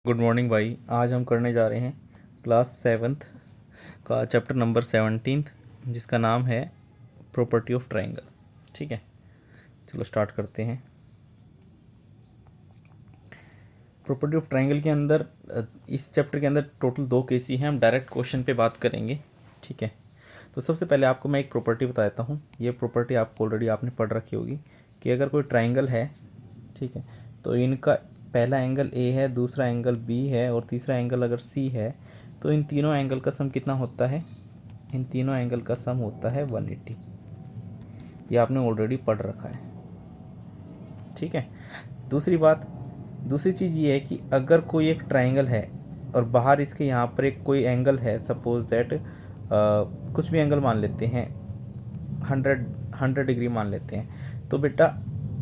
Good morning भाई। आज हम करने जा रहे हैं क्लास 7th का चैप्टर नंबर 17 जिसका नाम है प्रॉपर्टी ऑफ ट्रायंगल। ठीक है, चलो स्टार्ट करते हैं। प्रॉपर्टी ऑफ ट्रायंगल के अंदर इस चैप्टर के अंदर टोटल 2 केस ही हैं। हम डायरेक्ट क्वेश्चन पे बात करेंगे। ठीक है, तो सबसे पहले आपको मैं एक प्रॉपर्टी बता देता हूँ। ये प्रॉपर्टी आपको ऑलरेडी आपने पढ़ रखी होगी कि अगर कोई ट्रायंगल है, ठीक है, तो इनका पहला एंगल ए है, दूसरा एंगल बी है और तीसरा एंगल अगर सी है, तो इन तीनों एंगल का सम कितना होता है? इन तीनों एंगल का सम होता है 180। ये आपने ऑलरेडी पढ़ रखा है। ठीक है, दूसरी चीज़ ये है कि अगर कोई एक ट्रायंगल है और बाहर इसके यहाँ पर एक कोई एंगल है, सपोज दैट कुछ भी एंगल मान लेते हैं, 100 डिग्री मान लेते हैं, तो बेटा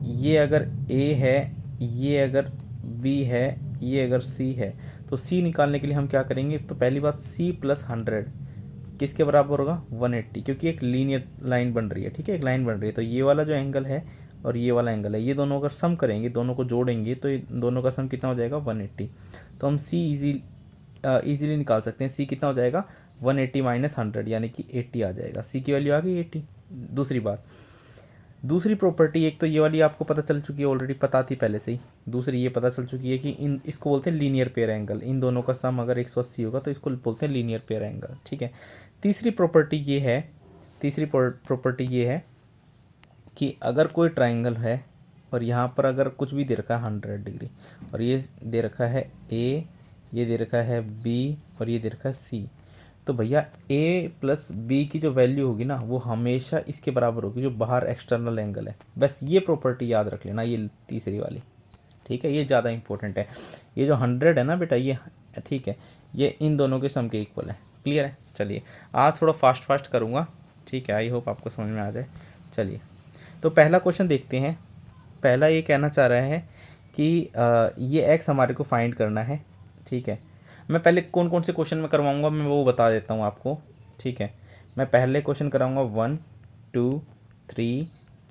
ये अगर ए है, ये अगर बी है, ये अगर सी है, तो सी निकालने के लिए हम क्या करेंगे? तो पहली बात सी प्लस 100 किसके बराबर होगा? 180, क्योंकि एक लीनियर लाइन बन रही है। ठीक है, एक लाइन बन रही है, तो ये वाला जो एंगल है और ये वाला एंगल है, ये दोनों अगर सम करेंगे, दोनों को जोड़ेंगे, तो ये दोनों का सम कितना हो जाएगा? 180। तो हम सी ईजीली निकाल सकते हैं। सी कितना हो जाएगा? 180 माइनस 100 यानी कि 80 आ जाएगा। सी की वैल्यू आ गई 80। दूसरी प्रॉपर्टी, एक तो ये वाली आपको पता चल चुकी है, ऑलरेडी पता थी पहले से ही। दूसरी ये पता चल चुकी है कि इसको बोलते हैं लीनियर पेयर एंगल। इन दोनों का सम अगर 180 होगा तो इसको बोलते हैं लीनियर पेयर एंगल। ठीक है, तीसरी प्रॉपर्टी ये है कि अगर कोई ट्राइंगल है और यहाँ पर अगर कुछ भी दे रखा है 100 डिग्री, और ये दे रखा है ए, ये दे रखा है बी और ये दे रखा है सी, तो भैया ए प्लस बी की जो वैल्यू होगी ना, वो हमेशा इसके बराबर होगी जो बाहर एक्सटर्नल एंगल है। बस ये प्रॉपर्टी याद रख लेना, ये तीसरी वाली। ठीक है, ये ज़्यादा इंपॉर्टेंट है। ये जो 100 है ना बेटा, ये ठीक है, ये इन दोनों के सम के इक्वल है। क्लियर है? चलिए, आज थोड़ा फास्ट करूँगा। ठीक है, आई होप आपको समझ में आ जाए। चलिए, तो पहला क्वेश्चन देखते हैं। पहला ये कहना चाह रहा है कि ये एक्स हमारे को फाइंड करना है। ठीक है, मैं पहले कौन कौन से क्वेश्चन में करवाऊँगा मैं वो बता देता हूँ आपको। ठीक है, मैं पहले क्वेश्चन कराऊँगा 1 2 3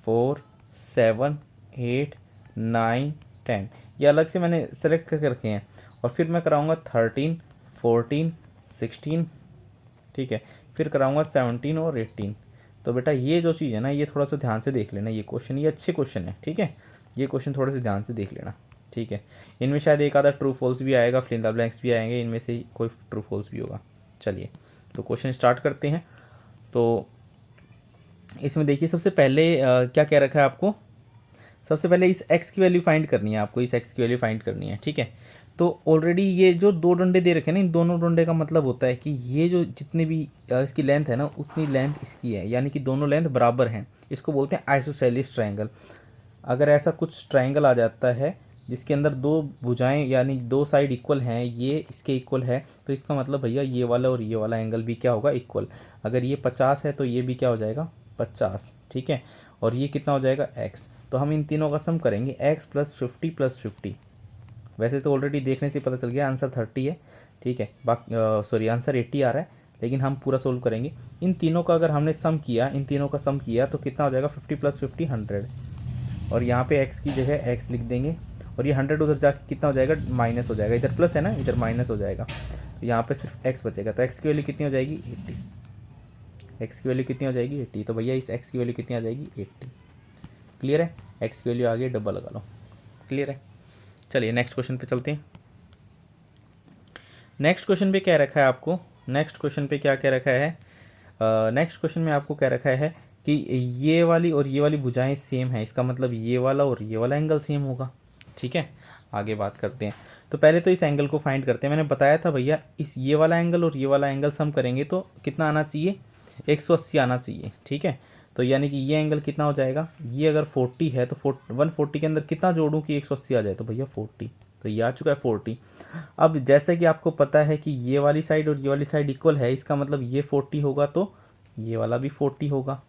4 7 8 9 10, ये अलग से मैंने सेलेक्ट करके रखे हैं। और फिर मैं कराऊँगा 13 14 16। ठीक है, फिर कराऊँगा 17 और 18। तो बेटा ये जो चीज़ है ना, ये थोड़ा सा ध्यान से देख लेना। ये क्वेश्चन, ये अच्छे क्वेश्चन है। ठीक है, ये क्वेश्चन थोड़े से ध्यान से देख लेना। ठीक है, इनमें शायद एक आधा ट्रू फॉल्स भी आएगा, फिल द ब्लैंक्स भी आएंगे, इनमें से कोई ट्रू फॉल्स भी होगा। चलिए, तो क्वेश्चन स्टार्ट करते हैं। तो इसमें देखिए, सबसे पहले क्या कह रखा है आपको? सबसे पहले इस x की वैल्यू फाइंड करनी है आपको। इस x की वैल्यू फाइंड करनी है। ठीक है, तो ऑलरेडी ये जो 2 डंडे दे रखे हैं ना, इन दोनों डंडे का मतलब होता है कि ये जो जितनी भी इसकी लेंथ है ना, उतनी लेंथ इसकी है, यानी कि दोनों लेंथ बराबर हैं। इसको बोलते हैं आइसोसेलिस ट्रायंगल। अगर ऐसा कुछ ट्रायंगल आ जाता है जिसके अंदर 2 भुजाएं यानी 2 साइड इक्वल हैं, ये इसके इक्वल है, तो इसका मतलब भैया ये वाला और ये वाला एंगल भी क्या होगा? इक्वल। अगर ये 50 है तो ये भी क्या हो जाएगा? 50। ठीक है, और ये कितना हो जाएगा? x। तो हम इन तीनों का सम करेंगे, x प्लस 50 प्लस 50। वैसे तो ऑलरेडी देखने से पता चल गया आंसर 30 है। ठीक है, सॉरी आंसर 80 आ रहा है, लेकिन हम पूरा सोल्व करेंगे। इन तीनों का अगर हमने सम किया, इन तीनों का सम किया तो कितना हो जाएगा? 50 प्लस 50 100। और यहाँ पे x की जगह x लिख देंगे, और ये 100 उधर जाके कितना हो जाएगा? माइनस हो जाएगा। इधर प्लस है ना, इधर माइनस हो जाएगा, तो यहाँ पे सिर्फ x बचेगा। तो x की वैल्यू कितनी हो जाएगी? 80। x की वैल्यू कितनी हो जाएगी? 80। तो भैया इस x की वैल्यू कितनी आ जाएगी? 80। क्लियर है? x की वैल्यू आ गई, डबल लगा लो। क्लियर है? चलिए नेक्स्ट क्वेश्चन पे चलते हैं। नेक्स्ट क्वेश्चन पे क्या रखा है आपको? नेक्स्ट क्वेश्चन पे क्या क्या रखा है? नेक्स्ट क्वेश्चन में आपको क्या रखा है कि ये वाली और ये वाली भुजाएं सेम है, इसका मतलब ये वाला और ये वाला एंगल सेम होगा। ठीक है, आगे बात करते हैं। तो पहले तो इस एंगल को फाइंड करते हैं। मैंने बताया था भैया, इस ये वाला एंगल और ये वाला एंगल सम करेंगे तो कितना आना चाहिए? 180 आना चाहिए। ठीक है, तो यानी कि ये एंगल कितना हो जाएगा? ये अगर 40 है तो 140 के अंदर कितना जोड़ूं कि 180 आ जाए? तो भैया 40, तो ये आ चुका है 40। अब जैसे कि आपको पता है कि ये वाली साइड और ये वाली साइड इक्वल है, इसका मतलब ये 40 होगा तो ये वाला भी 40 होगा।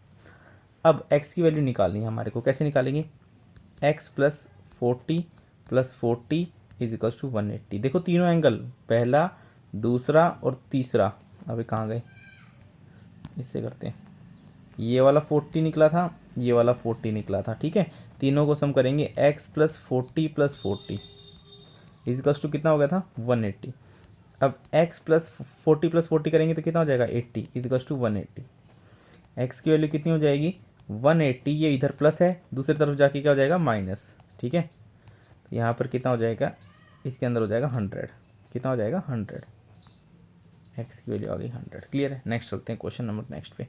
अब x की वैल्यू निकालनी है हमारे को। कैसे निकालेंगे? x plus 40 is equals to 180। देखो तीनों एंगल, पहला, दूसरा और तीसरा, अभी कहाँ गए? इससे करते हैं। ये वाला 40 निकला था, ये वाला 40 निकला था। ठीक है, तीनों को सम करेंगे, x plus 40 plus 40 is equals to कितना हो गया था 180। अब x प्लस 40 करेंगे तो कितना हो जाएगा 80 इजिकल्स टू 180। x की वैल्यू कितनी हो जाएगी 180, ये इधर प्लस है, दूसरी तरफ जाके क्या हो जाएगा माइनस। ठीक है, तो यहाँ पर कितना हो जाएगा, इसके अंदर हो जाएगा 100। कितना हो जाएगा 100, x की वैल्यू आ गई 100। क्लियर है। नेक्स्ट चलते हैं क्वेश्चन नंबर नेक्स्ट पे।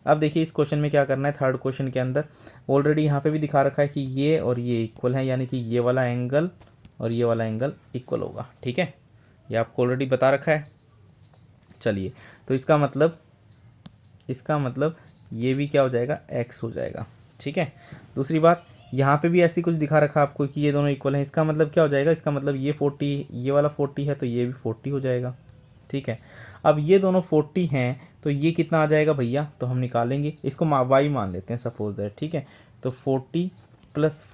अब देखिए इस क्वेश्चन में क्या करना है, थर्ड क्वेश्चन के अंदर ऑलरेडी यहाँ पे भी दिखा रखा है कि ये और ये इक्वल है, यानी कि ये वाला एंगल और ये वाला एंगल इक्वल होगा। ठीक है, ये आपको ऑलरेडी बता रखा है। चलिए, तो इसका मतलब ये भी क्या हो जाएगा x हो जाएगा। ठीक है, दूसरी बात यहाँ पे भी ऐसी कुछ दिखा रखा है आपको कि ये दोनों इक्वल हैं, इसका मतलब क्या हो जाएगा, इसका मतलब ये 40, ये वाला 40 है तो ये भी 40 हो जाएगा। ठीक है, अब ये दोनों 40 हैं तो ये कितना आ जाएगा भैया, तो हम निकालेंगे इसको y मान लेते हैं सपोज दैट। ठीक है, तो 40 प्लस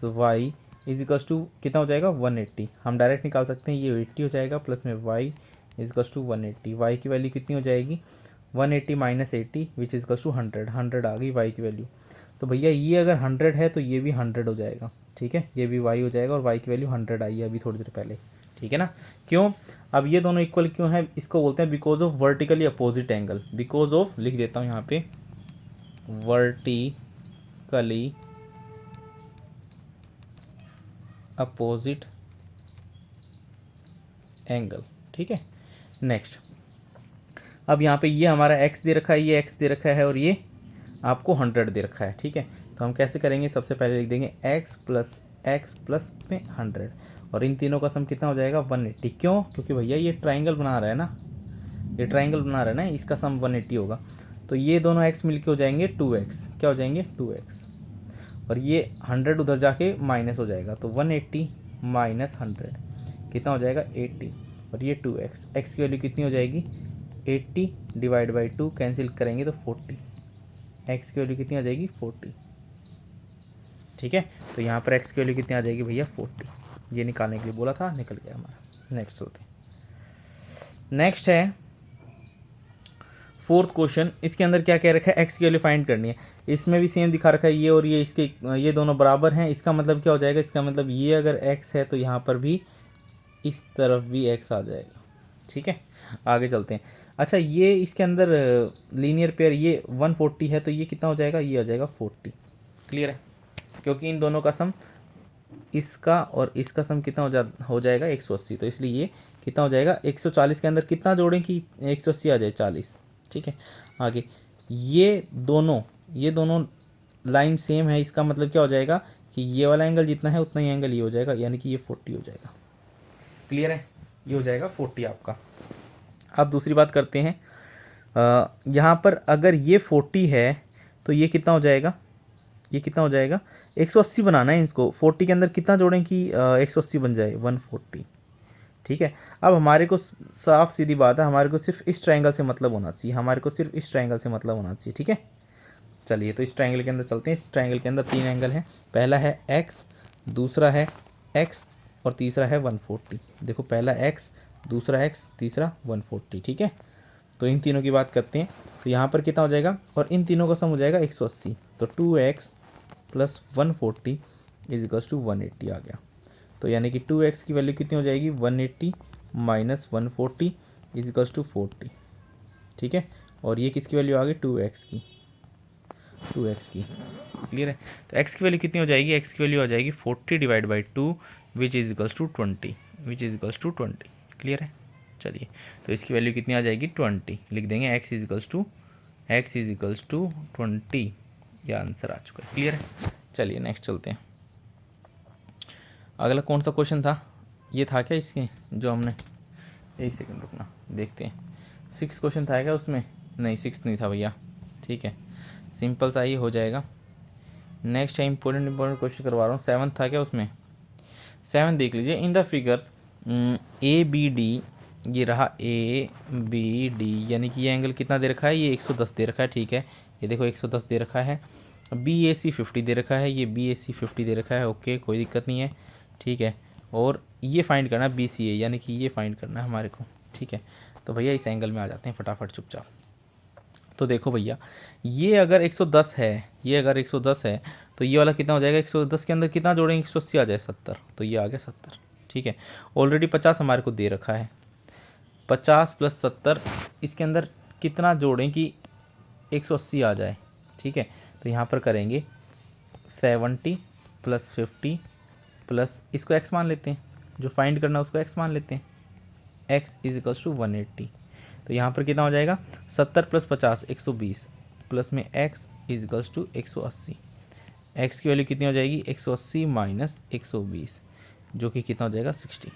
y इजिकल्स टू कितना हो जाएगा 180। हम डायरेक्ट निकाल सकते हैं, ये 80 हो जाएगा प्लस में y इजिकल्स टू 180। y की वैल्यू कितनी हो जाएगी 180 माइनस 80 विच इजिकल्स टू 100 आ गई y की वैल्यू। तो भैया ये अगर 100 है तो ये भी 100 हो जाएगा। ठीक है, ये भी y हो जाएगा और y की वैल्यू 100 आई है अभी थोड़ी देर पहले। ठीक है ना, क्यों, अब ये दोनों इक्वल क्यों है, इसको बोलते हैं because of vertically opposite angle. Because of लिख देता हूँ यहाँ पे वर्टिकली अपोजिट एंगल। ठीक है, नेक्स्ट अब यहाँ पे ये हमारा x दे रखा है, ये x दे रखा है और ये आपको 100 दे रखा है। ठीक है, तो हम कैसे करेंगे, सबसे पहले लिख देंगे x प्लस में 100 और इन तीनों का सम कितना हो जाएगा 180। क्यों, क्योंकि भैया ये ट्राइंगल बना रहा है ना, ये ट्राइंगल बना रहा है ना, इसका सम 180 होगा। तो ये दोनों x मिलके हो जाएंगे 2x, क्या हो जाएंगे 2x, और ये 100 उधर जाके माइनस हो जाएगा, तो 180 माइनस 100 कितना हो जाएगा 80, और ये 2x, x की वैल्यू कितनी हो जाएगी 80 डिवाइड बाई 2 कैंसिल करेंगे तो 40, x की वैल्यू कितनी आ जाएगी 40। ठीक है, तो यहाँ पर x की वैल्यू कितनी आ जाएगी भैया 40, ये निकालने के लिए बोला था, निकल गया हमारा। नेक्स्ट चलते हैं, नेक्स्ट है फोर्थ क्वेश्चन। इसके अंदर क्या कह रखा है, x की वैल्यू फाइंड करनी है। इसमें भी सेम दिखा रखा है, ये और ये इसके ये दोनों बराबर हैं। इसका मतलब क्या हो जाएगा, इसका मतलब ये अगर x है तो यहाँ पर भी इस तरफ भी x आ जाएगा। ठीक है, आगे चलते हैं। अच्छा, ये इसके अंदर लीनियर पेयर ये 140 है तो ये कितना हो जाएगा, ये हो जाएगा 40। क्लियर है, क्योंकि इन दोनों का सम, इसका और इसका सम कितना हो जाएगा 180, तो इसलिए ये कितना हो जाएगा 140 के अंदर कितना जोड़ें कि 180 आ जाए 40। ठीक है, आगे ये दोनों लाइन सेम है, इसका मतलब क्या हो जाएगा कि ये वाला एंगल जितना है उतना ही एंगल ये हो जाएगा, यानी कि ये 40 हो जाएगा। क्लियर है, ये हो जाएगा 40 आपका। अब दूसरी बात करते हैं, यहाँ पर अगर ये 40 है तो ये कितना हो जाएगा, ये कितना हो जाएगा 180 बनाना है इसको। 40 के अंदर कितना जोड़ें कि 180 बन जाए 140। ठीक है, अब हमारे को साफ सीधी बात है, हमारे को सिर्फ इस ट्रायंगल से मतलब होना चाहिए, हमारे को सिर्फ इस ट्रायंगल से मतलब होना चाहिए। ठीक है, चलिए तो इस ट्रायंगल के अंदर चलते हैं। इस ट्रायंगल के अंदर 3 एंगल हैं, पहला है x, दूसरा है x और तीसरा है 140। देखो, पहला x, दूसरा x, तीसरा 140। ठीक है, तो इन तीनों की बात करते हैं, तो यहाँ पर कितना हो जाएगा, और इन तीनों का सम हो जाएगा 180, तो 2x plus 140 is equals to 180 आ गया। तो यानी कि 2x की वैल्यू कितनी हो जाएगी 180 माइनस 140 इज इक्वल्स टू 40। ठीक है, और ये किसकी वैल्यू आ गई 2x की। क्लियर है, तो x की वैल्यू कितनी हो जाएगी, x की वैल्यू आ जाएगी 40 divide by 2 which is equals to 20। Clear है, चलिए तो इसकी वैल्यू कितनी आ जाएगी 20, लिख देंगे x इज इक्वल्स टू 20, यह आंसर आ चुका है। क्लियर है, चलिए नेक्स्ट चलते हैं। अगला कौन सा क्वेश्चन था, ये था क्या इसके जो हमने, एक सेकंड रुकना देखते हैं, 6 क्वेश्चन था क्या उसमें, नहीं 6 नहीं था भैया। ठीक है, सिंपल सा ही हो जाएगा। नेक्स्ट है इंपॉर्टेंट क्वेश्चन करवा रहा हूँ, 7 था क्या उसमें, 7 देख लीजिए। इन द फिगर ABD, ये रहा ABD, यानी कि ये एंगल कितना दे रखा है, ये 110 दे रखा है। ठीक है, ये देखो 110 दे रखा है। BAC 50 दे रखा है, ये BAC 50 दे रखा है। ओके, कोई दिक्कत नहीं है। ठीक है, और ये फाइंड करना है BCA, यानी कि ये फाइंड करना है हमारे को। ठीक है, तो भैया इस एंगल में आ जाते हैं फटाफट चुपचाप। तो देखो भैया, ये अगर 110 है, तो ये वाला कितना हो जाएगा, 110 के अंदर कितना जोड़ेंगे 180 आ जाए 70, तो ये आ गया 70। ठीक है। ऑलरेडी 50 हमारे को दे रखा है, 50 + 70, इसके अंदर कितना जोड़ें कि 180 आ जाए, ठीक है। तो यहाँ पर करेंगे 70 + 50 प्लस इसको x मान लेते हैं, जो फाइंड करना है उसको x मान लेते हैं, x = 180। तो यहाँ पर कितना हो जाएगा, 70 + 50 120 प्लस में x = 180। x की वैल्यू कितनी हो जाएगी, 180 - 120, जो कि कितना हो जाएगा 60।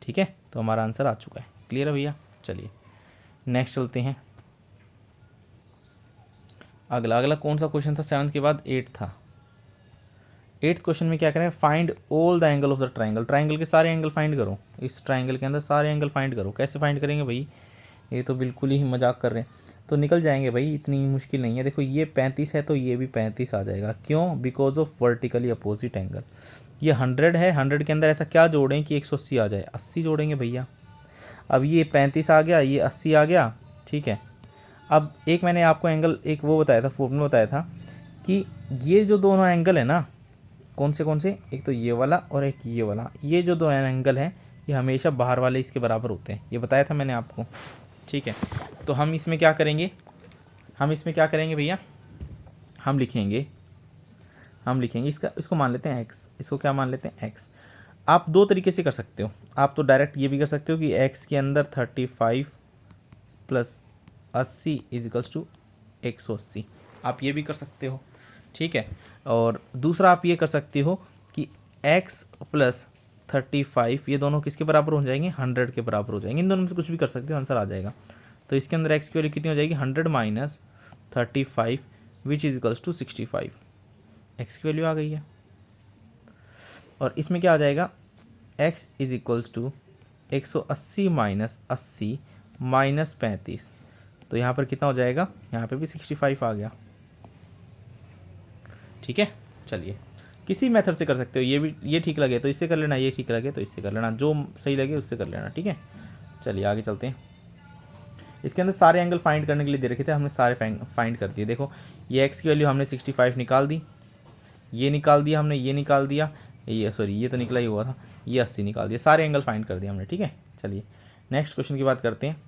ठीक है, तो हमारा आंसर आ चुका है। क्लियर है भैया। चलिए नेक्स्ट चलते हैं। अगला कौन सा क्वेश्चन था, 7th के बाद 8 था। 8th क्वेश्चन में क्या करें, find all the angle of the triangle. Triangle के सारे एंगल फाइंड करो, इस ट्राइंगल के अंदर सारे एंगल फाइंड करो। कैसे फाइंड करेंगे भाई, ये तो बिल्कुल ही मजाक कर रहे हैं। तो निकल जाएंगे भाई, इतनी मुश्किल नहीं है। देखो ये 35 है तो ये भी 35 आ जाएगा। क्यों, because of vertically opposite angle. ये 100 है, 100 के अंदर ऐसा क्या जोड़ें कि 180 आ जाए, 80 जोड़ेंगे भैया। अब ये 35 आ गया, ये 80 आ गया, ठीक है। अब एक मैंने आपको एंगल एक वो बताया था, फॉर्मूला बताया था कि ये जो दोनों एंगल है ना, कौन से, एक तो ये वाला और एक ये वाला, ये जो दो एंगल हैं ये हमेशा बाहर वाले इसके बराबर होते हैं, ये बताया था मैंने आपको, ठीक है। तो हम इसमें क्या करेंगे, भैया, हम लिखेंगे इसको मान लेते हैं x। इसको क्या मान लेते हैं x। आप दो तरीके से कर सकते हो, आप तो डायरेक्ट ये भी कर सकते हो कि x के अंदर 35 + 80 = 180, आप ये भी कर सकते हो, ठीक है। और दूसरा आप ये कर सकते हो कि x + 35 ये दोनों किसके बराबर हो जाएंगे, 100 के बराबर हो जाएंगे। इन दोनों में से कुछ भी कर सकते हो, आंसर आ जाएगा। तो इसके अंदर x की वैल्यू कितनी हो जाएगी, 100 - 35 विच = 65। x की वैल्यू आ गई है। और इसमें क्या आ जाएगा, x = 180 - 80 - 35। तो यहाँ पर कितना हो जाएगा, यहाँ पे भी 65 आ गया, ठीक है। चलिए किसी मेथड से कर सकते हो, ये ठीक लगे तो इससे कर लेना, ये ठीक लगे तो इससे कर लेना, जो सही लगे उससे कर लेना, ठीक है। चलिए आगे चलते हैं। इसके अंदर सारे एंगल फाइंड करने के लिए दे रखे थे, हमने सारे फाइंड कर दिए। देखो ये x की वैल्यू हमने 65 निकाल दी, ये निकाल दिया हमने, ये निकाल दिया, ये तो निकला ही हुआ था, ये 80 निकाल दिया, सारे एंगल फाइंड कर दिए हमने, ठीक है। चलिए नेक्स्ट क्वेश्चन की बात करते हैं।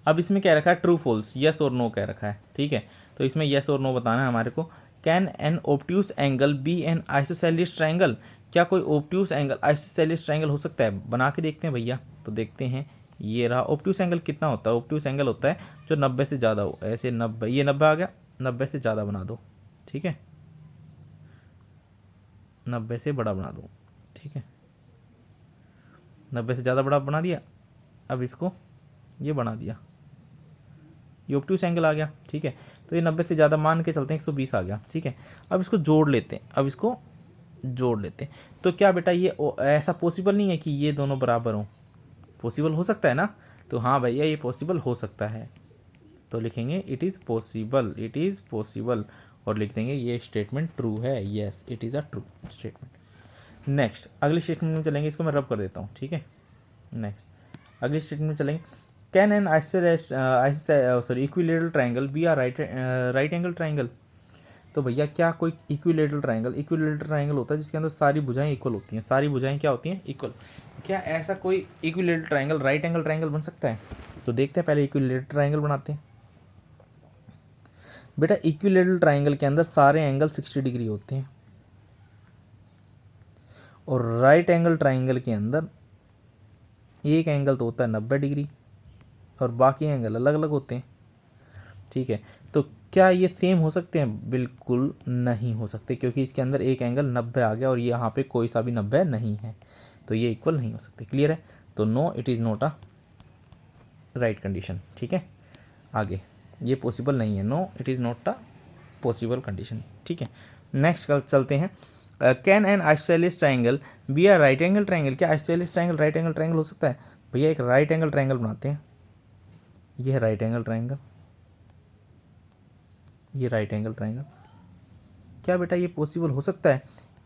अब इसमें क्या रखा है, ट्रू फॉल्स, यस और नो कह रखा है, ठीक है। तो इसमें यस और नो बताना है हमारे को। Can an obtuse angle be an isosceles triangle. क्या कोई ऑब्ट्यूस एंगल आइसोसेलेस ट्राइंगल हो सकता है, बना के देखते हैं भैया। तो देखते हैं, ये रहा। ऑब्ट्यूस एंगल कितना होता है, ऑब्ट्यूस एंगल होता है जो 90 से ज़्यादा हो, ऐसे 90, ये 90 आ गया, 90 से ज़्यादा बना दो, ठीक है, 90 से बड़ा बना दो, ठीक है, 90 से ज़्यादा बड़ा बना दिया। अब इसको ये बना दिया, ये ऑब्ट्यूस एंगल आ गया, ठीक है। तो ये 90 से ज़्यादा मान के चलते हैं, 120 आ गया, ठीक है। अब इसको जोड़ लेते हैं, तो क्या बेटा ये ऐसा पॉसिबल नहीं है कि ये दोनों बराबर हों, पॉसिबल हो सकता है ना। तो हाँ भैया ये पॉसिबल हो सकता है, तो लिखेंगे इट इज़ पॉसिबल, और लिख देंगे ये स्टेटमेंट ट्रू है, yes it is a true statement. Next अगली स्टेटमेंट में चलेंगे, इसको मैं रब कर देता हूँ, ठीक है। नेक्स्ट अगली स्टेटमेंट में चलेंगे। Can an equilateral triangle be are right angle triangle. तो भैया क्या कोई इक्विलेटरल ट्राइंगल होता है जिसके अंदर सारी भुजाएं इक्वल होती हैं, सारी भुजाएं क्या होती हैं, इक्वल। क्या ऐसा कोई equilateral triangle right angle triangle बन सकता है। तो देखते हैं, पहले इक्विलेटरल ट्राइंगल बनाते हैं। बेटा इक्विलेटरल ट्राइंगल के अंदर सारे एंगल 60 डिग्री होते हैं, और राइट एंगल ट्राइंगल के अंदर एक एंगल तो होता है 90 डिग्री और बाकी एंगल अलग अलग होते हैं, ठीक है। तो क्या ये सेम हो सकते हैं, बिल्कुल नहीं हो सकते, क्योंकि इसके अंदर एक एंगल 90 आ गया और यहाँ पे कोई सा भी 90 नहीं है, तो ये इक्वल नहीं हो सकते। क्लियर है। तो no it is not a right condition, ठीक है। आगे ये पॉसिबल नहीं है, no it is not a possible condition, ठीक है। नेक्स्ट चलते हैं। Can an isosceles triangle be a right angle triangle. क्या isosceles triangle right angle triangle हो सकता है। भैया एक राइट एंगल ट्राइंगल बनाते हैं, ये है राइट एंगल ट्राइंगल, ये राइट एंगल ट्राइंगल। क्या बेटा ये पॉसिबल हो सकता है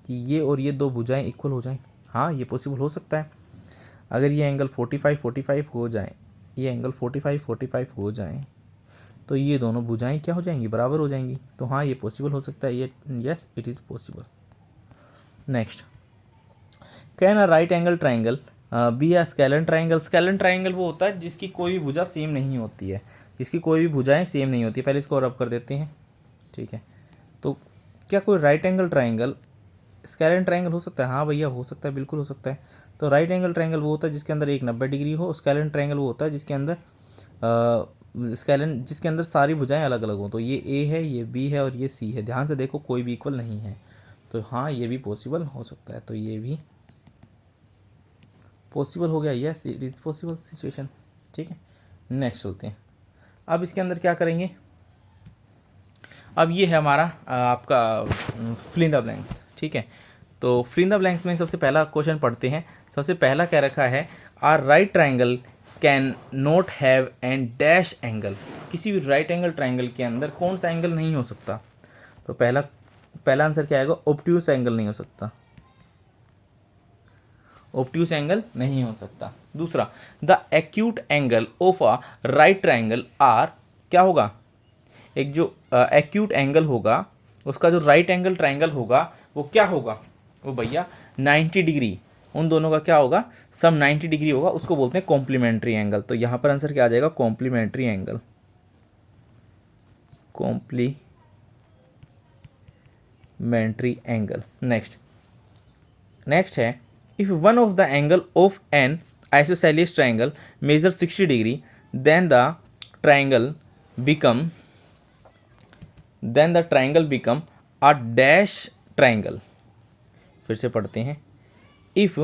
कि ये और ये दो भुजाएं इक्वल हो जाएं। हाँ ये पॉसिबल हो सकता है। अगर ये एंगल 45 हो जाए, ये एंगल 45 हो जाए, तो ये दोनों भुजाएं क्या हो जाएंगी, बराबर हो जाएंगी। तो हाँ ये पॉसिबल हो सकता है, ये yes it is possible. Next, can a right angle triangle be a scalene triangle. Scalene triangle वो होता है जिसकी कोई भी भुजा सेम नहीं होती है, जिसकी कोई भी भुजाएं सेम नहीं होती। पहले इसको रब कर देते हैं, ठीक है। तो क्या कोई right angle triangle scalene triangle हो सकता है? हाँ भैया हो सकता है, बिल्कुल हो सकता है। तो राइट एंगल ट्राइंगल वो होता है जिसके अंदर एक 90 डिग्री हो। स्केलन ट्राइंगल वो होता है जिसके अंदर स्केलन जिसके अंदर सारी भुजाएं अलग अलग हो। तो ये ए है, ये बी है और ये सी है। ध्यान से देखो, कोई भी इक्वल नहीं है। तो हाँ, ये भी पॉसिबल हो सकता है। तो ये भी पॉसिबल हो गया, yes it is possible situation, ठीक है। नेक्स्ट चलते हैं। अब इसके अंदर क्या करेंगे, अब ये है हमारा आपका फिल इन द ब्लैंक्स, ठीक है। तो फिल इन द ब्लैंक्स में सबसे पहला क्वेश्चन पढ़ते हैं। सबसे पहला क्या रखा है, are right triangle can not have and dash angle. किसी भी राइट एंगल ट्राइंगल के अंदर कौन सा एंगल नहीं हो सकता? तो पहला आंसर क्या आएगा, ऑब्ट्यूस एंगल नहीं हो सकता। ऑब्ट्यूस एंगल नहीं हो सकता। दूसरा, the acute angle of a right triangle are, क्या होगा, एक जो एक्यूट एंगल होगा उसका जो राइट एंगल ट्राइंगल होगा वो क्या होगा, वो भैया 90 डिग्री, उन दोनों का क्या होगा, सम 90 डिग्री होगा। उसको बोलते हैं कॉम्प्लीमेंट्री एंगल। तो यहाँ पर आंसर क्या आ जाएगा, complementary angle, complementary angle. Next है, if one of the angle of an isosceles triangle measure 60 degree then the triangle become a dash triangle. फिर से पढ़ते हैं, if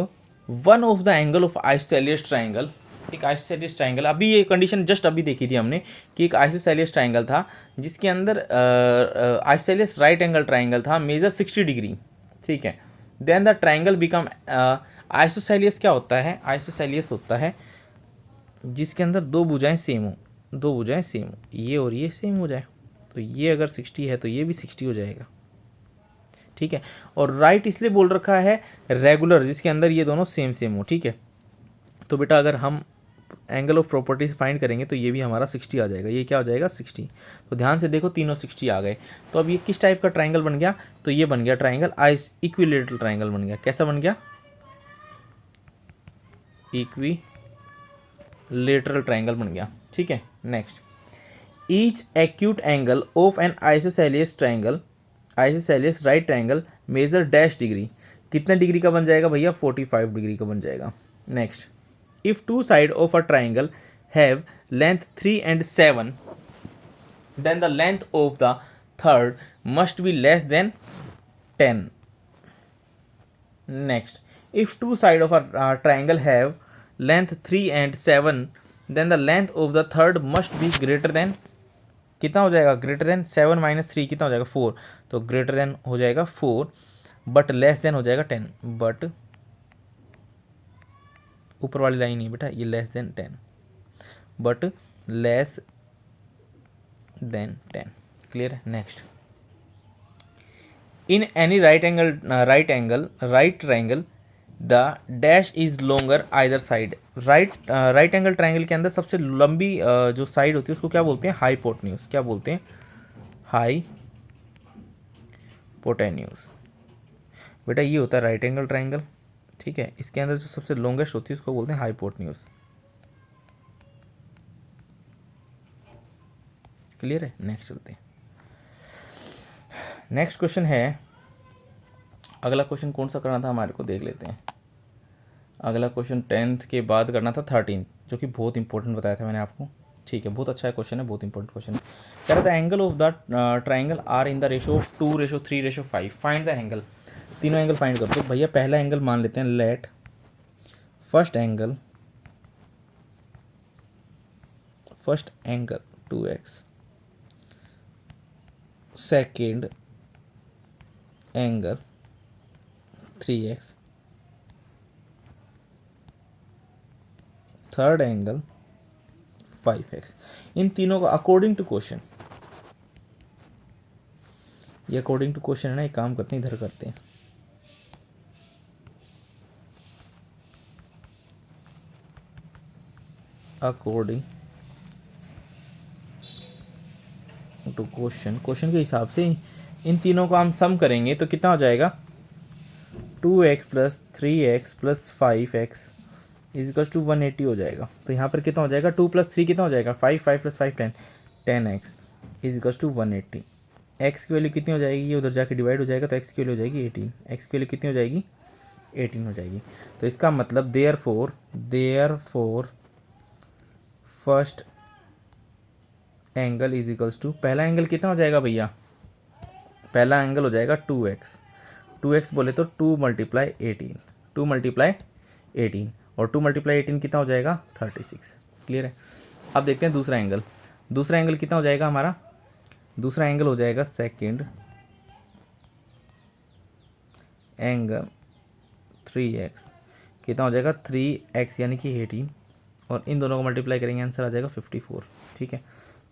one of the angle of isosceles triangle, एक isosceles triangle, अभी ये condition just अभी देखी थी हमने कि एक आइसोसेलियस ट्राइंगल था जिसके अंदर आइसोसेलियस राइट एंगल ट्राइंगल था, मेजर 60 डिग्री, ठीक है। Then the triangle become, isosceles क्या होता है, आइसोसेलियस होता है जिसके अंदर दो भुजाएं सेम हो, दो भुजाएं सेम हो, ये और ये सेम हो जाए। तो ये अगर 60 है तो ये भी 60 हो जाएगा, ठीक है। और राइट इसलिए बोल रखा है रेगुलर, जिसके अंदर ये दोनों सेम सेम हो, ठीक है। तो बेटा अगर हम एंगल ऑफ प्रॉपर्टीज फाइंड करेंगे तो ये भी हमारा 60 आ जाएगा, ये क्या हो जाएगा 60। तो ध्यान से देखो, तीनों 60 आ गए। तो अब ये किस टाइप का ट्राइंगल बन गया, तो ये बन गया ट्राइंगल आइस इक्विलेटरल ट्राइंगल बन गया। कैसा बन गया, इक्विलेटरल ट्राइंगल बन गया, ठीक है। Next, each acute angle of an isosceles triangle, isosceles right triangle measure dash degree, कितने डिग्री का बन जाएगा भैया, 45 डिग्री का बन जाएगा। Next, if two side of a triangle have length 3 and 7 then the length of the third must be less than 10। Next, if two side of a triangle have length 3 and 7 then the length of the third must be greater than, कितना हो जाएगा, greater than 7 - 3 कितना हो जाएगा 4। तो greater than हो जाएगा 4 but less then हो जाएगा 10। बट ऊपर वाली लाइन नहीं बेटा, ये less than 10, but less than 10, clear है। Next, in any right triangle the dash is longer either side. Right angle triangle के अंदर सबसे लंबी जो साइड होती है उसको क्या बोलते हैं, हाइपोटेन्यूज। क्या बोलते हैं, हाइपोटेन्यूज। बेटा ये होता है राइट एंगल ट्राइंगल, ठीक है। इसके अंदर जो सबसे लॉन्गेस्ट होती है उसको बोलते हैं हाइपोटेन्यूज, क्लियर है। नेक्स्ट चलते हैं। नेक्स्ट क्वेश्चन है, अगला क्वेश्चन कौन सा करना था हमारे को, देख लेते हैं। अगला क्वेश्चन 10th के बाद करना था 13, जो कि बहुत इंपॉर्टेंट बताया था मैंने आपको, ठीक है। बहुत अच्छा क्वेश्चन है, बहुत इंपॉर्टेंट क्वेश्चन है। कह रहा था angle of the triangle are in the ratio of 2:3:5, find the angle. तीनों एंगल फाइंड कर दो भैया। पहला एंगल मान लेते हैं, let first angle 2x, second angle 3x, third angle 5x। इन तीनों का अकॉर्डिंग टू क्वेश्चन, ये अकॉर्डिंग टू क्वेश्चन है ना, एक काम करते हैं इधर करते हैं। अकॉर्डिंग टू क्वेश्चन के हिसाब से इन तीनों को हम सम करेंगे तो कितना हो जाएगा, 2x plus 3x plus 5x is equal to 180 हो जाएगा। तो यहाँ पर कितना हो जाएगा, 2 प्लस 3 कितना हो जाएगा, 5, 5 plus 5 10, 10x is equal to 180। x की वैल्यू कितनी हो जाएगी, ये उधर जाके डिवाइड हो जाएगा तो x की वैल्यू हो जाएगी 18, x की वैल्यू कितनी हो जाएगी 18 हो जाएगी। तो इसका मतलब therefore first angle is equals to, पहला एंगल कितना हो जाएगा भैया, पहला एंगल हो जाएगा 2x, 2x बोले तो 2 मल्टीप्लाई 18, 2 मल्टीप्लाई 18 और 2 मल्टीप्लाई 18 कितना हो जाएगा 36। क्लियर है। अब देखते हैं दूसरा एंगल, दूसरा एंगल कितना हो जाएगा हमारा, दूसरा एंगल हो जाएगा सेकंड एंगल 3x, कितना हो जाएगा 3x यानी कि 18 और इन दोनों को मल्टीप्लाई करेंगे आंसर आ जाएगा 54। ठीक है।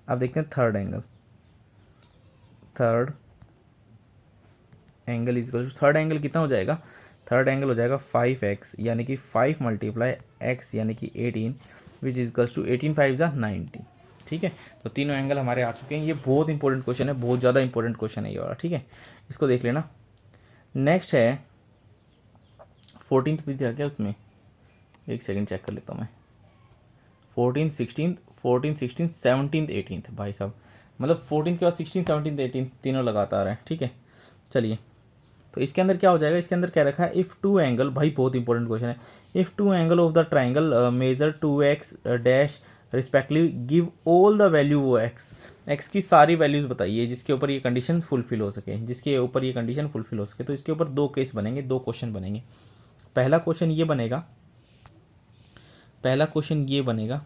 अब देखते हैं third angle, third angle is, third angle कितना हो जाएगा, थर्ड एंगल हो जाएगा 5x यानी कि 5 मल्टीप्लाई x यानी कि 18 विच इज इक्वल्स टू 18 5 ज़ा 90। ठीक है। तो तीनों एंगल हमारे आ चुके हैं। ये बहुत इंपॉर्टेंट क्वेश्चन है, बहुत ज़्यादा इंपॉर्टेंट क्वेश्चन है ये वाला। ठीक है, इसको देख लेना। नेक्स्ट है 14th भी दिया क्या उसमें, एक सेकंड चेक कर लेता हूँ मैं। 14th 16th 17th 18th भाई साहब, मतलब 14th के बाद 16 17 18 तीनों लगातार है। ठीक है, चलिए तो इसके अंदर क्या हो जाएगा, इसके अंदर क्या रखा है, इफ़ टू एंगल, भाई बहुत इंपॉर्टेंट क्वेश्चन है, if two angle of the triangle measure 2x dash respectively give all the value वो एक्स की सारी वैल्यूज़ बताइए जिसके ऊपर ये कंडीशन फुलफिल हो सके, जिसके ऊपर ये कंडीशन फुलफिल हो सके। तो इसके ऊपर दो केस बनेंगे, दो क्वेश्चन बनेंगे। पहला क्वेश्चन ये बनेगा, पहला क्वेश्चन ये बनेगा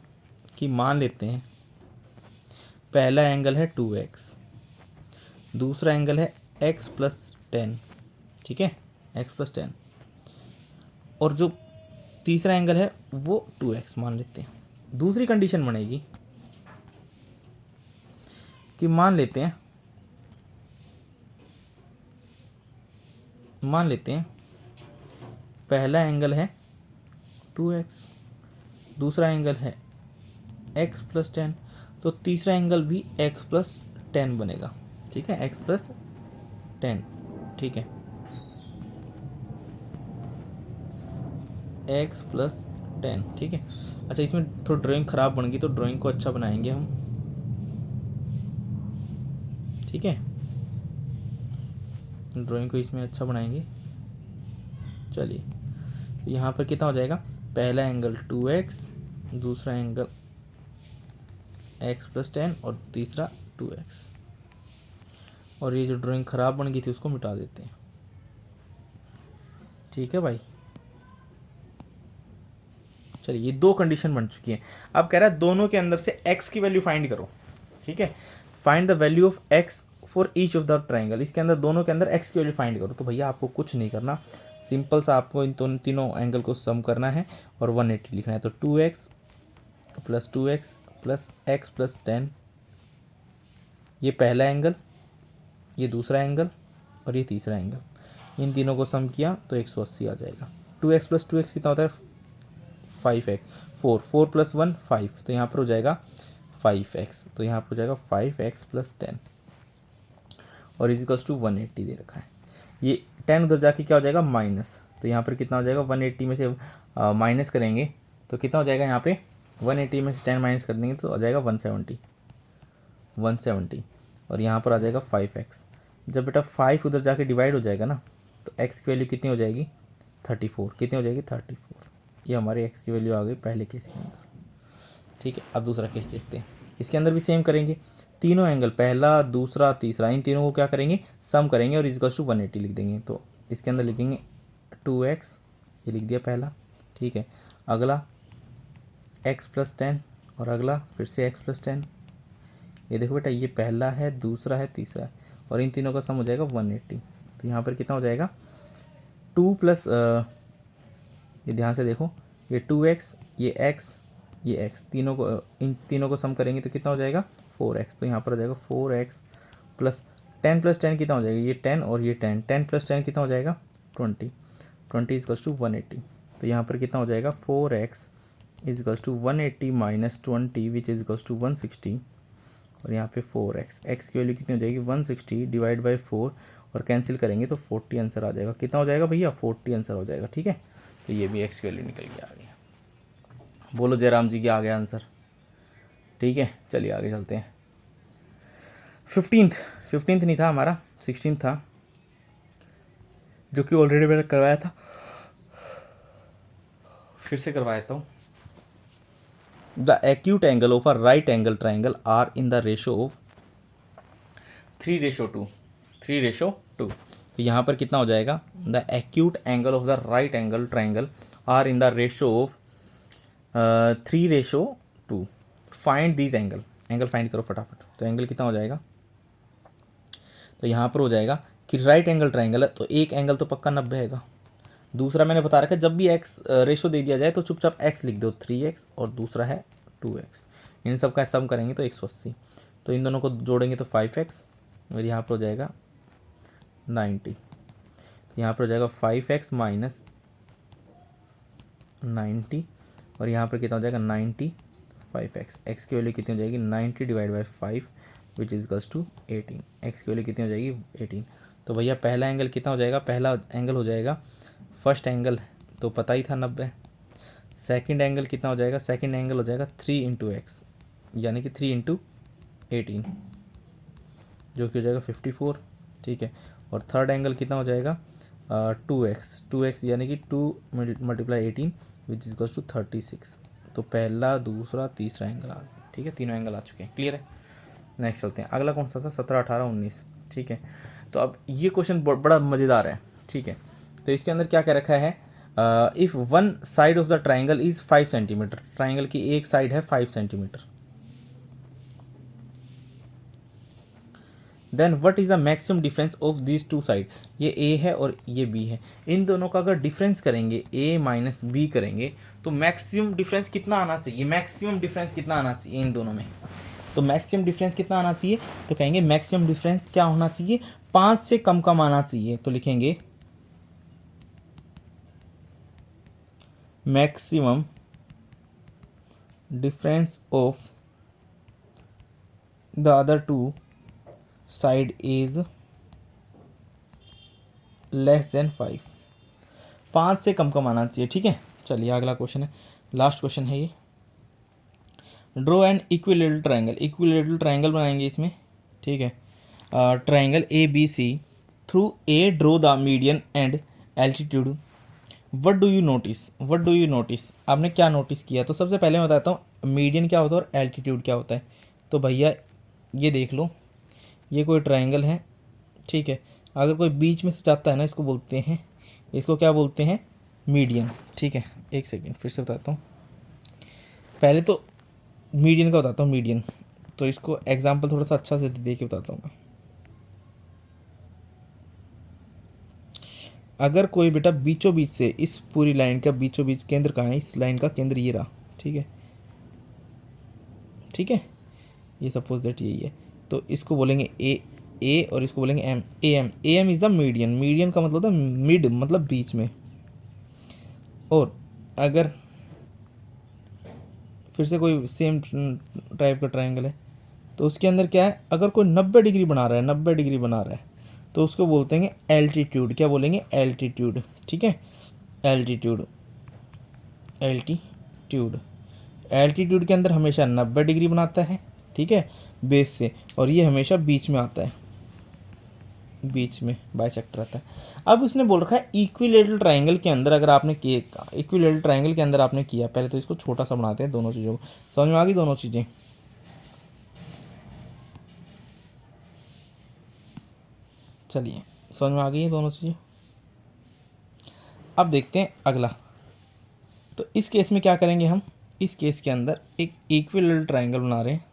कि मान लेते हैं पहला एंगल है 2x, दूसरा एंगल है x प्लस 10। ठीक है, x प्लस 10 और जो तीसरा एंगल है वो 2x मान लेते हैं। दूसरी कंडीशन बनेगी कि मान लेते हैं पहला एंगल है 2x, दूसरा एंगल है x प्लस 10, तो तीसरा एंगल भी x प्लस 10 बनेगा। ठीक है, x प्लस 10। ठीक है, x प्लस 10। ठीक है, अच्छा इसमें थोड़ी ड्राइंग ख़राब बन गई तो ड्राइंग को अच्छा बनाएंगे हम। ठीक है, ड्राइंग को इसमें अच्छा बनाएंगे। चलिए यहाँ पर कितना हो जाएगा, पहला एंगल 2x, दूसरा एंगल x प्लस 10 और तीसरा 2x, और ये जो ड्राइंग ख़राब बन गई थी उसको मिटा देते हैं। ठीक है भाई, चलिए ये दो कंडीशन बन चुकी है। अब कह रहा है दोनों के अंदर से x की वैल्यू फाइंड करो। ठीक है, find the value of x for each of the triangle, इसके अंदर दोनों के अंदर x की वैल्यू फाइंड करो। तो भैया आपको कुछ नहीं करना, सिंपल सा आपको इन तीनों एंगल को सम करना है और 180 लिखना है। तो 2x प्लस x प्लस 10, ये पहला एंगल, ये दूसरा एंगल और ये तीसरा एंगल, इन तीनों को सम किया तो 180 आ जाएगा। 2x प्लस 2x कितना होता है 5x, 4 प्लस 1 5, तो यहाँ पर हो जाएगा 5x, तो यहाँ पर हो जाएगा 5x प्लस 10 और इजिकल्स टू 180 दे रखा है। ये 10 उधर जाके क्या हो जाएगा माइनस, तो यहाँ पर कितना हो जाएगा 180 में से माइनस करेंगे तो कितना हो जाएगा, यहाँ पे 180 में से 10 माइनस कर देंगे तो आ जाएगा 170 और यहाँ पर आ जाएगा 5x। जब बेटा 5 उधर जाके डिवाइड हो जाएगा ना तो x की वैल्यू कितनी हो जाएगी 34, कितनी हो जाएगी 34। ये हमारे x की वैल्यू आ गई पहले केस के अंदर। ठीक है, अब दूसरा केस देखते हैं। इसके अंदर भी सेम करेंगे, तीनों एंगल पहला दूसरा तीसरा इन तीनों को क्या करेंगे सम करेंगे और इक्वल्स टू 180 लिख देंगे। तो इसके अंदर लिखेंगे 2x, ये लिख दिया पहला। ठीक है, अगला x प्लस 10 और अगला फिर से x प्लस 10। ये देखो बेटा ये पहला है दूसरा है तीसरा है और इन तीनों का सम हो जाएगा 180। तो यहाँ पर कितना हो जाएगा 2 प्लस ये ध्यान से देखो, ये 2x ये x ये x, तीनों को इन तीनों को सम करेंगे तो कितना हो जाएगा 4x। तो यहाँ पर हो जाएगा 4x प्लस 10 कितना हो जाएगा, ये 10 और ये 10 प्लस 10 कितना हो जाएगा 20 इजकल्स टू 180। तो यहाँ पर कितना हो जाएगा 4x is equals to 180 minus 20 which is equals to 160 और यहाँ पे 4x, x की वैल्यू कितनी हो जाएगी 160 डिवाइड बाई 4 और कैंसिल करेंगे तो 40 आंसर आ जाएगा। कितना हो जाएगा भैया? 40 आंसर हो जाएगा। ठीक है, तो ये भी एक्स की वैल्यू निकल के आ गई। बोलो जयराम जी क्या आ गया आंसर? ठीक है, चलिए आगे चलते हैं। 15th नहीं था हमारा, 16 था, जो कि ऑलरेडी मैंने करवाया था, फिर से करवा देता हूँ। The acute angle of a right angle triangle are in the ratio of 3:2। 3:2। तो यहाँ पर कितना हो जाएगा? The acute angle of the right angle triangle are in the ratio of 3:2। Find this angle. Angle find करो फटाफट। तो angle कितना हो जाएगा? तो यहाँ पर हो जाएगा कि राइट एंगल ट्राइंगल है तो एक एंगल तो पक्का 90 है। दूसरा मैंने बता रखा है जब भी एक्स रेशो दे दिया जाए तो चुपचाप एक्स लिख दो, 3x और दूसरा है 2x। इन सब का सम करेंगे तो 180। तो इन दोनों को जोड़ेंगे तो 5x और यहाँ पर हो जाएगा 90। तो यहाँ पर हो जाएगा 5x माइनस 90 और यहाँ पर कितना हो जाएगा 90 5x। एक्स की वैल्यू कितनी हो जाएगी? 90 divide by 5 which is equals to 18। X की वैल्यू कितनी हो जाएगी? 18। तो भैया पहला एंगल कितना हो जाएगा? पहला एंगल हो जाएगा, फर्स्ट एंगल तो पता ही था 90। सेकंड एंगल कितना हो जाएगा? सेकंड एंगल हो जाएगा 3 इंटू एक्स, यानी कि 3 इंटू 18, जो कि हो जाएगा 54। ठीक है, और थर्ड एंगल कितना हो जाएगा? 2x यानी कि 2 multiply 18 which is equals to 36। तो पहला, दूसरा, तीसरा एंगल आ गया। ठीक है, तीनों एंगल आ चुके हैं। क्लियर है? नेक्स्ट चलते हैं। अगला कौन सा था? 17, 18, 19। ठीक है, तो अब ये क्वेश्चन बड़ा मज़ेदार है। ठीक है, तो इसके अंदर क्या कह रखा है? If one side of the triangle is 5 centimetre, triangle की एक साइड है 5 centimetre, then what is the maximum difference of this two side. ये ए है और ये बी है, इन दोनों का अगर डिफरेंस करेंगे, ए माइनस बी करेंगे, तो मैक्सिमम डिफरेंस कितना आना चाहिए? मैक्सिमम डिफरेंस कितना आना चाहिए इन दोनों में? तो मैक्सिमम डिफरेंस कितना आना चाहिए? तो कहेंगे मैक्सिमम डिफरेंस क्या होना चाहिए? 5 से कम कम आना चाहिए। तो लिखेंगे maximum difference of the other two side is less than 5। 5 से कम कम आना चाहिए। ठीक है, चलिए अगला क्वेश्चन है, लास्ट क्वेश्चन है ये। Draw an equilateral triangle. Equilateral triangle बनाएंगे इसमें। ठीक है, triangle A B C, through A draw the median and altitude. What do you notice? What do you notice? आपने क्या नोटिस किया? तो सबसे पहले मैं बताता हूँ मीडियन क्या होता है और एल्टीट्यूड क्या होता है। तो भैया ये देख लो, ये कोई ट्राइंगल है। ठीक है, अगर कोई बीच में से जाता है ना, इसको बोलते हैं, इसको क्या बोलते हैं? मीडियन। ठीक है, एक सेकेंड फिर से बताता हूँ। पहले तो मीडियन का बताता हूँ, मीडियन। तो इसको एग्जाम्पल थोड़ा सा अच्छा से दे के बताता हूँ मैं। अगर कोई बेटा बीचों बीच से, इस पूरी लाइन का बीचों बीच केंद्र कहाँ है? इस लाइन का केंद्र ये रहा। ठीक है, ठीक है, ये सपोज दैट यही है, तो इसको बोलेंगे ए और इसको बोलेंगे M. A M is the median. Median का मतलब था मिड, मतलब बीच में। और अगर फिर से कोई सेम टाइप का ट्राइंगल है, तो उसके अंदर क्या है? अगर कोई 90 डिग्री बना रहा है, 90 डिग्री बना रहा है, तो उसको बोलते हैं एल्टीट्यूड। क्या बोलेंगे? एल्टीट्यूड। ठीक है, एल्टीट्यूड। एल्टीट्यूड एल्टीट्यूड के अंदर हमेशा 90 डिग्री बनाता है। ठीक है, बेस से, और ये हमेशा बीच में आता है, बीच में बाइसेक्टर आता है। अब उसने बोल रखा है इक्विलेटरल ट्राइंगल के अंदर अगर आपने किया, इक्विलेटरल ट्राइंगल के अंदर आपने किया, पहले तो इसको छोटा सा बनाते हैं दोनों चीज़ों को। समझ में आ गई दोनों चीज़ें? चलिए, समझ में आ गई है दोनों चीज़ें। अब देखते हैं अगला। तो इस केस में क्या करेंगे हम? इस केस के अंदर एक इक्विलेटरल ट्राइंगल बना रहे हैं।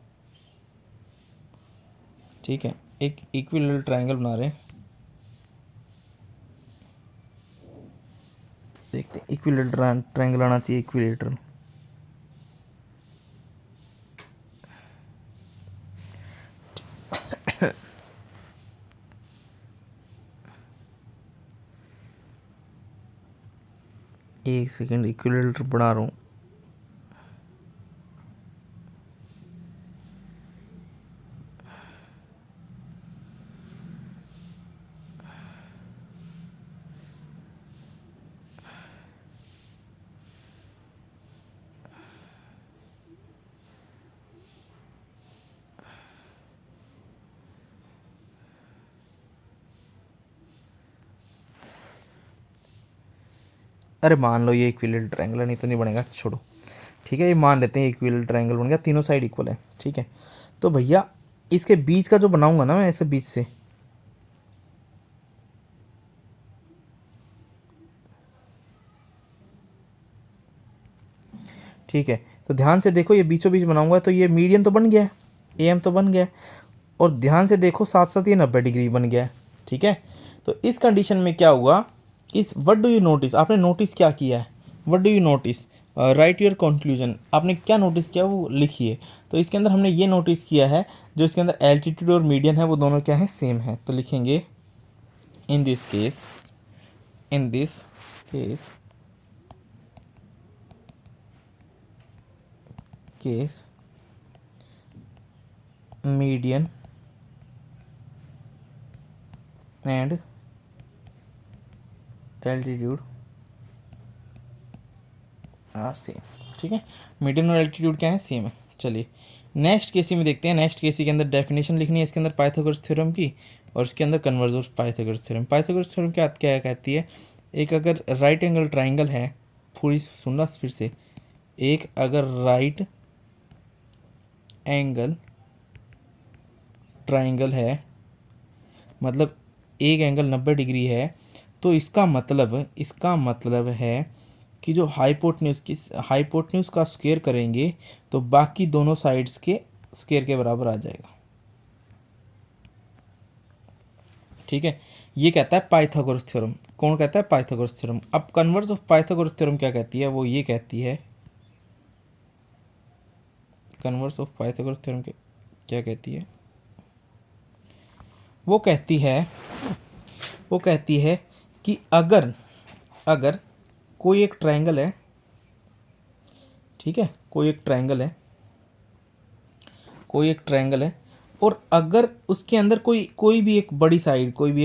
ठीक है, एक इक्विलेटरल ट्राइंगल बना रहे हैं। देखते हैं, इक्विलेटरल ट्राइंगल आना चाहिए, इक्विलेटरल। एक सेकेंड, इक्विलेटरल बना रहा हूँ। अरे मान लो ये इक्विलेटरल ट्रायंगल है, नहीं तो नहीं बनेगा, छोड़ो। ठीक है, ये मान लेते हैं इक्विलेटरल ट्रायंगल बन गया, तीनों साइड इक्वल है। ठीक है, तो भैया इसके बीच का जो बनाऊंगा ना मैं ऐसे बीच से, ठीक है, तो ध्यान से देखो ये बीचों बीच बनाऊंगा तो ये मीडियन तो बन गया है, ए एम तो बन गया है, और ध्यान से देखो साथ साथ ये 90 डिग्री बन गया है। ठीक है, तो इस कंडीशन में क्या हुआ, इस व्हाट डू यू नोटिस, आपने नोटिस क्या किया है, what do you notice, right your conclusion, आपने क्या नोटिस किया वो लिखिए। तो इसके अंदर हमने ये नोटिस किया है, जो इसके अंदर एल्टीट्यूड और मीडियन है वो दोनों क्या है, सेम है। तो लिखेंगे in this case, in this case, case median and altitude same. ठीक है, मीडियन और एल्टीट्यूड क्या है, सेम है। चलिए नेक्स्ट केसी में देखते हैं। नेक्स्ट केसी के अंदर डेफिनेशन लिखनी है इसके अंदर पाइथागोरस थ्योरम की, और इसके अंदर converse of Pythagoras theorem. Pythagoras theorem क्या क्या कहती है, एक अगर राइट एंगल ट्राइंगल है, पूरी सुनना फिर से, एक अगर राइट एंगल ट्राइंगल है, मतलब एक एंगल 90 डिग्री है, तो इसका मतलब है कि जो हाइपोटन्यूज का स्क्वायर करेंगे तो बाकी दोनों साइड्स के स्क्वायर के बराबर आ जाएगा। ठीक है, ये कहता है पाइथागोरस थ्योरम। कौन कहता है, पाइथागोरस थ्योरम। अब कन्वर्स ऑफ पाइथागोरस थ्योरम क्या कहती है, वो ये कहती है, कन्वर्स ऑफ पाइथागोरस थ्योरम क्या कहती है, वो कहती है कि अगर कोई एक ट्रायंगल है, ठीक है, कोई एक ट्रायंगल है, और अगर उसके अंदर कोई भी एक बड़ी साइड, कोई भी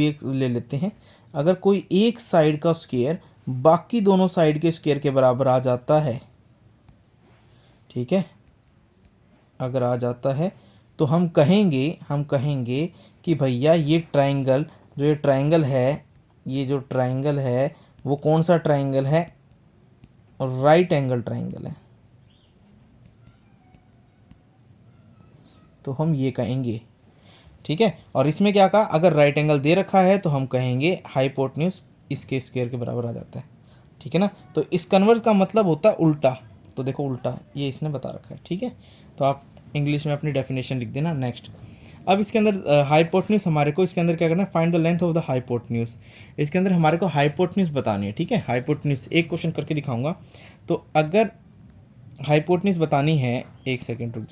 एक ले लेते हैं, अगर कोई एक साइड का स्क्वायर बाकी दोनों साइड के स्क्वायर के बराबर आ जाता है, ठीक है, अगर आ जाता है, तो हम कहेंगे कि भैया ये ट्रायंगल, जो ट्रायंगल है वो कौन सा ट्रायंगल है, राइट एंगल ट्रायंगल है। तो हम ये कहेंगे, ठीक है। और इसमें क्या कहा, अगर राइट एंगल दे रखा है तो हम कहेंगे हाइपोटेन्यूज इसके स्क्वायर के बराबर आ जाता है। ठीक है ना, तो इस कन्वर्स का मतलब होता है उल्टा। तो देखो उल्टा ये इसने बता रखा है। ठीक है, तो आप इंग्लिश में अपनी डेफिनेशन लिख देना। नेक्स्ट, अब इसके अंदर हाइपोटेन्यूज हमारे को इसके अंदर क्या करना है, find the length of the hypotenuse. इसके अंदर हमारे को हाइपोटेन्यूज बतानी है। ठीक है, हाइपोटेन्यूज एक क्वेश्चन करके दिखाऊंगा। तो अगर हाइपोटेन्यूज बतानी है, एक सेकेंड रुक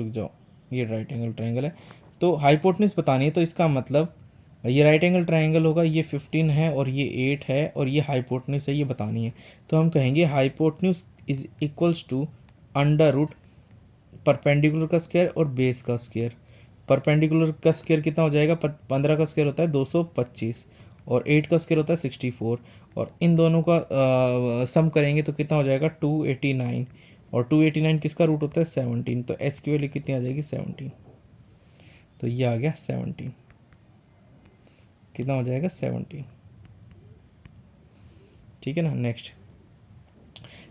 जाओ, ये राइट एंगल ट्रायंगल है, तो हाइपोटेन्यूज बतानी है, तो इसका मतलब ये राइट एंगल ट्रायंगल होगा, ये 15 है और ये 8 है और ये हाइपोटेन्यूज है, ये बतानी है। तो हम कहेंगे hypotenuse is equals to under root perpendicular का स्क्वायर और बेस का स्क्वायर। परपेंडिकुलर का स्क्वायर कितना हो जाएगा, 15 का स्क्वायर होता है 225 और 8 का स्क्वायर होता है 64, और इन दोनों का सम करेंगे तो कितना हो जाएगा 289, और 289 किसका रूट होता है 17, तो एच की वैल्यू कितनी आ जाएगी 17। तो ये आ गया 17, कितना हो जाएगा 17। ठीक है ना। नेक्स्ट,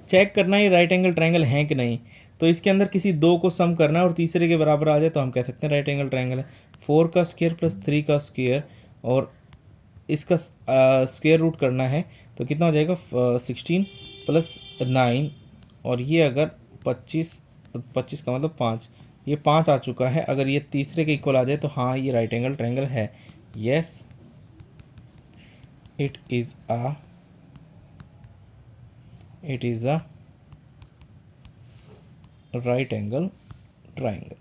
चेक करना है राइट एंगल ट्रायंगल है कि नहीं। तो इसके अंदर किसी दो को सम करना है और तीसरे के बराबर आ जाए तो हम कह सकते हैं राइट एंगल ट्रायंगल है। 4 का स्क्वायर प्लस 3 का स्क्वायर और इसका स्क्वायर रूट करना है तो कितना हो जाएगा 16 प्लस 9, और ये अगर 25 का मतलब 5, ये 5 आ चुका है। अगर ये तीसरे के इक्वल आ जाए तो हाँ ये राइट एंगल ट्रायंगल है। Yes it is a right angle triangle.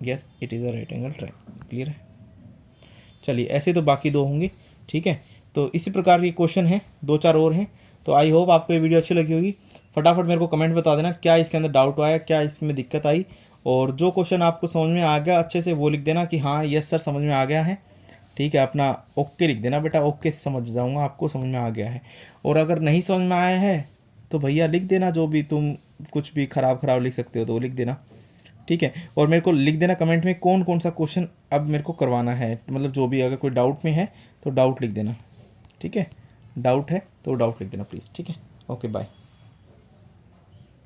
Yes it is a right angle triangle. Clear है। चलिए ऐसे तो बाकी दो होंगे। ठीक है, तो इसी प्रकार के क्वेश्चन हैं, 2-4 और हैं। तो आई होप आपको ये वीडियो अच्छी लगी होगी। फटाफट मेरे को कमेंट बता देना क्या इसके अंदर डाउट आया, क्या इसमें दिक्कत आई, और जो क्वेश्चन आपको समझ में आ गया अच्छे से वो लिख देना कि हाँ यस सर समझ में आ गया है। ठीक है, अपना ओके लिख देना बेटा, ओके से समझ जाऊँगा आपको समझ में आ गया है। और अगर नहीं समझ में आया है तो भैया लिख देना, जो भी तुम कुछ भी ख़राब लिख सकते हो तो वो लिख देना। ठीक है। और मेरे को लिख देना कमेंट में कौन कौन सा क्वेश्चन अब मेरे को करवाना है, मतलब जो भी अगर कोई डाउट में है तो डाउट लिख देना, ठीक है। डाउट है तो डाउट लिख देना प्लीज़, ठीक है। Okay bye.